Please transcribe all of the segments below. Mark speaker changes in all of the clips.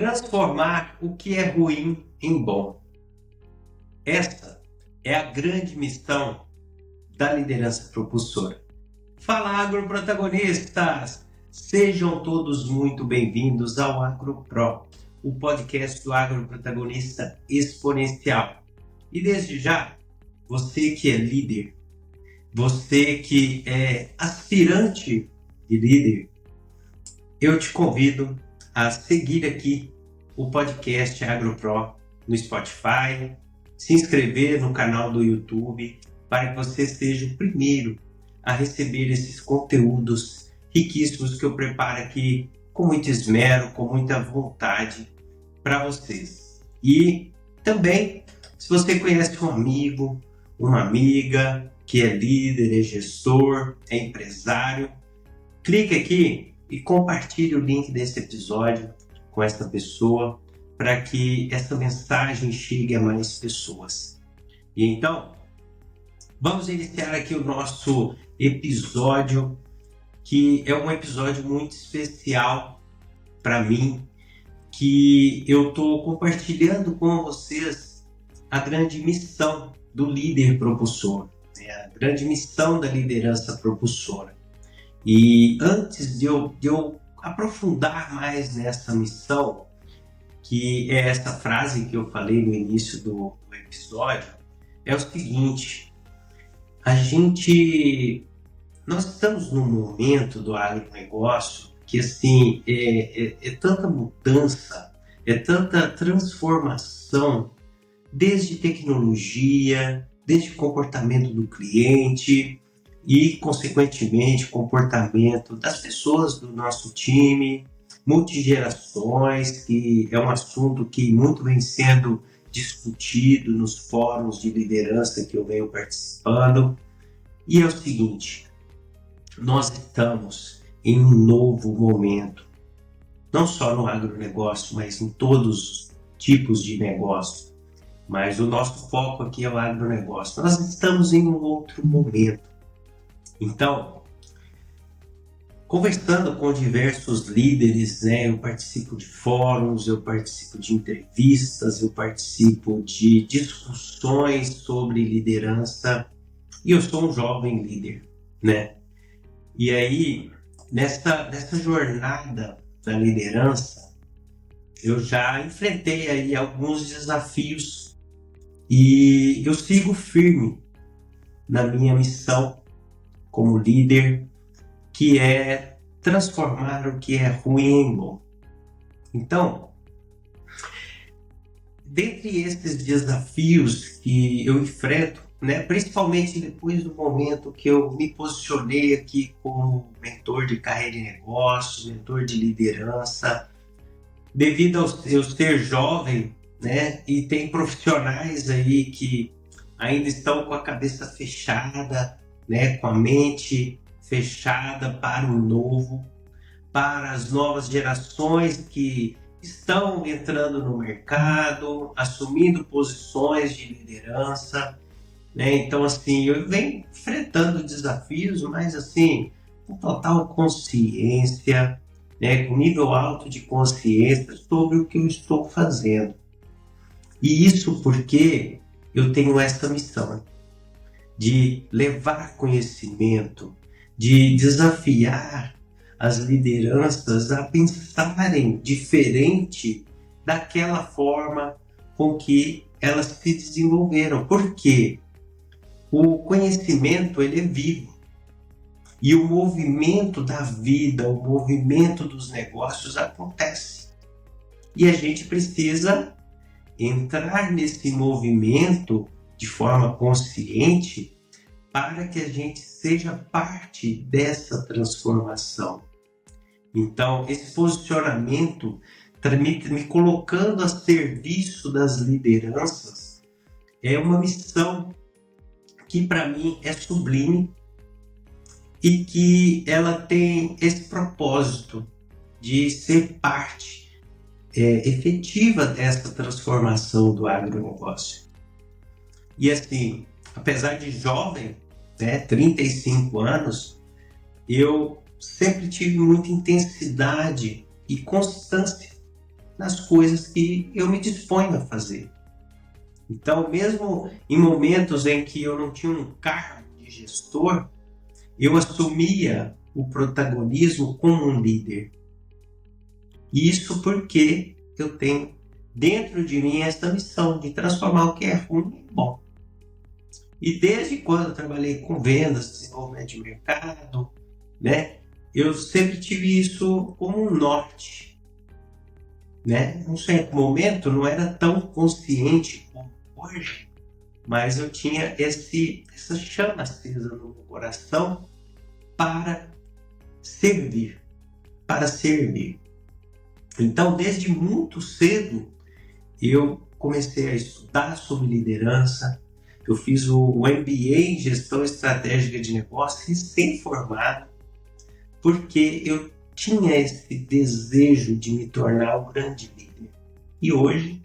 Speaker 1: Transformar o que é ruim em bom. Essa é a grande missão da liderança propulsora. Fala, agroprotagonistas! Sejam todos muito bem-vindos ao AgroPro, o podcast do agroprotagonista exponencial. E desde já, você que é líder, você que é aspirante de líder, eu te convido a seguir aqui o podcast AgroPro no Spotify, se inscrever no canal do YouTube para que você seja o primeiro a receber esses conteúdos riquíssimos que eu preparo aqui com muito esmero, com muita vontade para vocês. E também, se você conhece um amigo, uma amiga que é líder, é gestor, é empresário, clique aqui e compartilhe o link desse episódio com essa pessoa para que essa mensagem chegue a mais pessoas. E então, vamos iniciar aqui o nosso episódio, que é um episódio muito especial para mim, que eu estou compartilhando com vocês a grande missão do líder propulsor, a grande missão da liderança propulsora. E antes de eu aprofundar mais nessa missão, que é essa frase que eu falei no início do episódio, é o seguinte: nós estamos num momento do agronegócio que assim, é tanta mudança, é tanta transformação, desde tecnologia, desde comportamento do cliente, e, consequentemente, comportamento das pessoas do nosso time, multigerações, que é um assunto que muito vem sendo discutido nos fóruns de liderança que eu venho participando. E é o seguinte: nós estamos em um novo momento, não só no agronegócio, mas em todos os tipos de negócio. Mas o nosso foco aqui é o agronegócio. Nós estamos em um outro momento. Então, conversando com diversos líderes, eu participo de fóruns, eu participo de entrevistas, eu participo de discussões sobre liderança, e eu sou um jovem líder, E aí, nessa jornada da liderança, eu já enfrentei aí alguns desafios e eu sigo firme na minha missão como líder, que é transformar o que é ruim em bom. Então, dentre esses desafios que eu enfrento, principalmente depois do momento que eu me posicionei aqui como mentor de carreira e negócios, mentor de liderança, devido ao eu ser jovem, e tem profissionais aí que ainda estão com a cabeça fechada, com a mente fechada para o novo, para as novas gerações que estão entrando no mercado, assumindo posições de liderança, Então, assim, eu venho enfrentando desafios, mas, assim, com total consciência, com nível alto de consciência sobre o que eu estou fazendo. E isso porque eu tenho essa missão de levar conhecimento, de desafiar as lideranças a pensarem diferente daquela forma com que elas se desenvolveram. Porque o conhecimento, ele é vivo. E o movimento da vida, o movimento dos negócios acontece. E a gente precisa entrar nesse movimento de forma consciente para que a gente seja parte dessa transformação. Então, esse posicionamento, me colocando a serviço das lideranças, é uma missão que para mim é sublime e que ela tem esse propósito de ser parte efetiva dessa transformação do agronegócio. E assim, apesar de jovem, 35 anos, eu sempre tive muita intensidade e constância nas coisas que eu me disponho a fazer. Então, mesmo em momentos em que eu não tinha um cargo de gestor, eu assumia o protagonismo como um líder. Isso porque eu tenho dentro de mim essa missão de transformar o que é ruim em bom. E desde quando eu trabalhei com vendas, desenvolvimento de mercado, né, eu sempre tive isso como um norte. Né? Num certo momento não era tão consciente como hoje, mas eu tinha essa chama acesa no meu coração para servir, para servir. Então, desde muito cedo, eu comecei a estudar sobre liderança. Eu fiz o MBA em Gestão Estratégica de Negócios, recém-formado, porque eu tinha esse desejo de me tornar um grande líder. E hoje,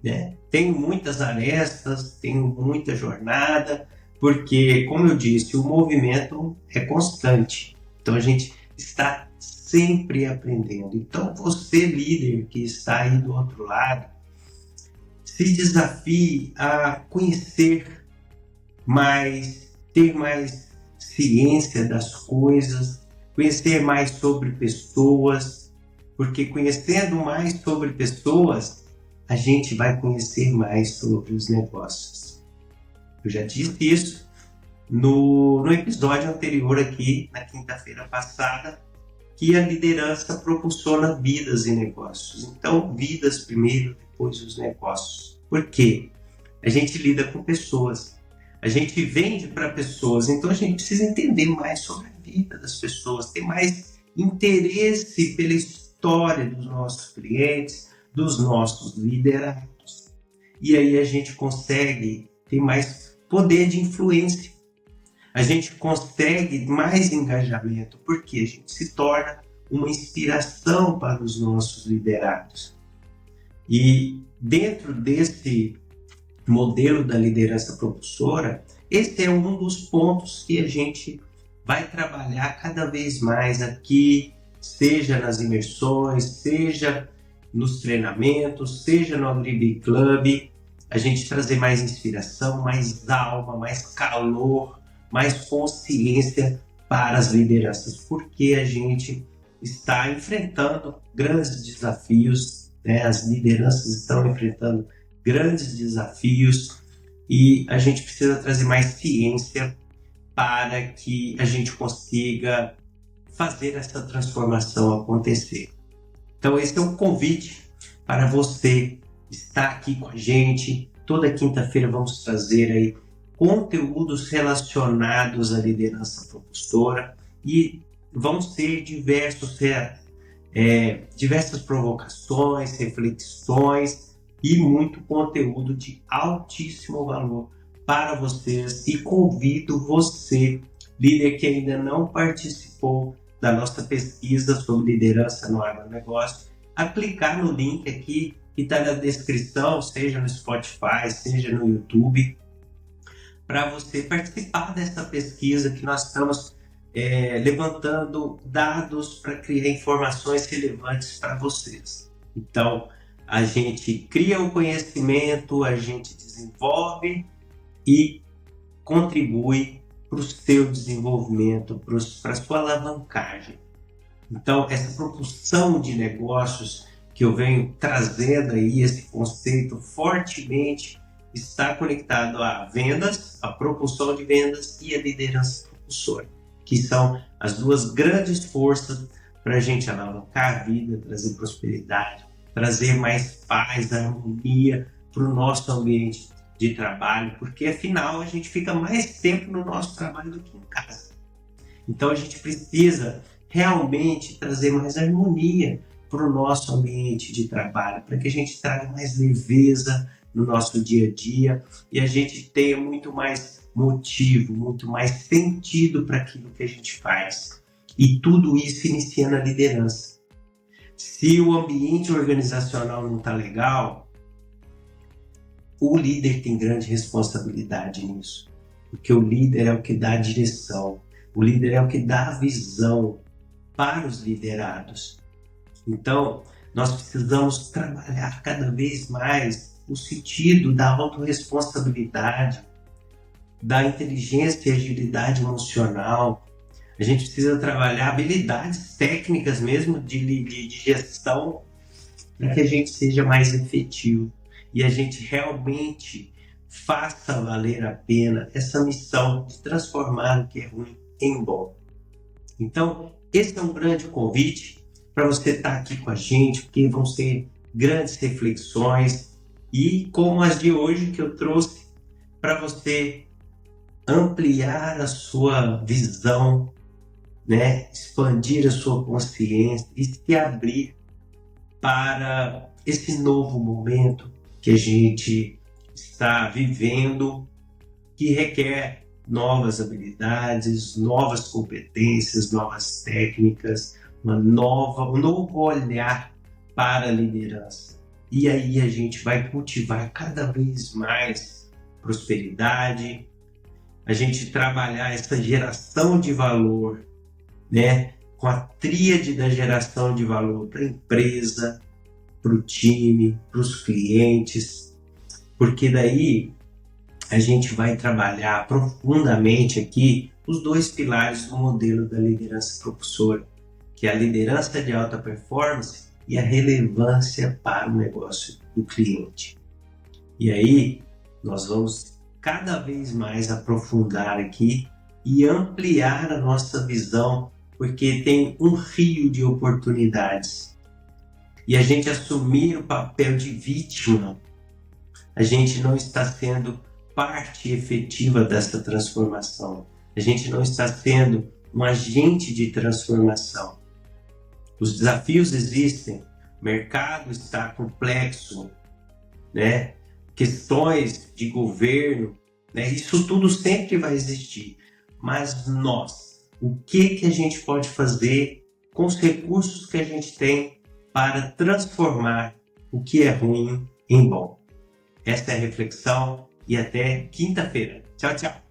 Speaker 1: né, tenho muitas arestas, tenho muita jornada, porque, como eu disse, o movimento é constante. Então, a gente está sempre aprendendo. Então, você, líder que está aí do outro lado, se desafie a conhecer mais, ter mais ciência das coisas, conhecer mais sobre pessoas, porque conhecendo mais sobre pessoas, a gente vai conhecer mais sobre os negócios. Eu já disse isso no episódio anterior aqui, na quinta-feira passada, que a liderança propulsiona vidas e negócios. Então, vidas primeiro, depois os negócios. Por quê? A gente lida com pessoas, a gente vende para pessoas, então a gente precisa entender mais sobre a vida das pessoas, ter mais interesse pela história dos nossos clientes, dos nossos liderados. E aí a gente consegue ter mais poder de influência, a gente consegue mais engajamento, porque a gente se torna uma inspiração para os nossos liderados. E dentro desse modelo da liderança propulsora, esse é um dos pontos que a gente vai trabalhar cada vez mais aqui, seja nas imersões, seja nos treinamentos, seja no Agribi Club, a gente trazer mais inspiração, mais alma, mais calor, mais consciência para as lideranças, porque a gente está enfrentando grandes desafios, né? As lideranças estão enfrentando grandes desafios e a gente precisa trazer mais ciência para que a gente consiga fazer essa transformação acontecer. Então esse é um convite para você estar aqui com a gente. Toda quinta-feira vamos trazer aí conteúdos relacionados à liderança propulsora e vão ser diversas provocações, reflexões e muito conteúdo de altíssimo valor para vocês. E convido você, líder que ainda não participou da nossa pesquisa sobre liderança no agronegócio, a clicar no link aqui que está na descrição, seja no Spotify, seja no YouTube, para você participar dessa pesquisa que nós estamos levantando dados para criar informações relevantes para vocês. Então, a gente cria o conhecimento, a gente desenvolve e contribui para o seu desenvolvimento, para a sua alavancagem. Então, essa propulsão de negócios que eu venho trazendo aí, esse conceito fortemente está conectado a vendas, a propulsão de vendas e a liderança propulsora, que são as duas grandes forças para a gente alavancar a vida, trazer prosperidade, trazer mais paz, harmonia para o nosso ambiente de trabalho, porque afinal a gente fica mais tempo no nosso trabalho do que em casa. Então a gente precisa realmente trazer mais harmonia para o nosso ambiente de trabalho, para que a gente traga mais leveza no nosso dia a dia e a gente tenha muito mais motivo, muito mais sentido para aquilo que a gente faz. E tudo isso inicia na liderança. Se o ambiente organizacional não está legal, o líder tem grande responsabilidade nisso, porque o líder é o que dá a direção, o líder é o que dá a visão para os liderados. Então, Nós precisamos trabalhar cada vez mais o sentido da autorresponsabilidade, da inteligência e agilidade emocional. A gente precisa trabalhar habilidades técnicas mesmo de gestão para que a gente seja mais efetivo e a gente realmente faça valer a pena essa missão de transformar o que é ruim em bom. Então, esse é um grande convite para você estar aqui com a gente, porque vão ser grandes reflexões e como as de hoje que eu trouxe para você ampliar a sua visão, né? Expandir a sua consciência e se abrir para esse novo momento que a gente está vivendo, que requer novas habilidades, novas competências, novas técnicas, um novo olhar para a liderança. E aí a gente vai cultivar cada vez mais prosperidade, a gente trabalhar essa geração de valor, né? Com a tríade da geração de valor para a empresa, para o time, para os clientes, porque daí a gente vai trabalhar profundamente aqui os dois pilares do modelo da liderança propulsora, que é a liderança de alta performance e a relevância para o negócio do cliente. E aí nós vamos cada vez mais aprofundar aqui e ampliar a nossa visão, porque tem um rio de oportunidades. E a gente assumir o papel de vítima, a gente não está sendo parte efetiva dessa transformação. A gente não está sendo um agente de transformação. Os desafios existem, o mercado está complexo, né? Questões de governo, né? Isso tudo sempre vai existir. Mas nós, o que a gente pode fazer com os recursos que a gente tem para transformar o que é ruim em bom? Esta é a reflexão e até quinta-feira. Tchau, tchau!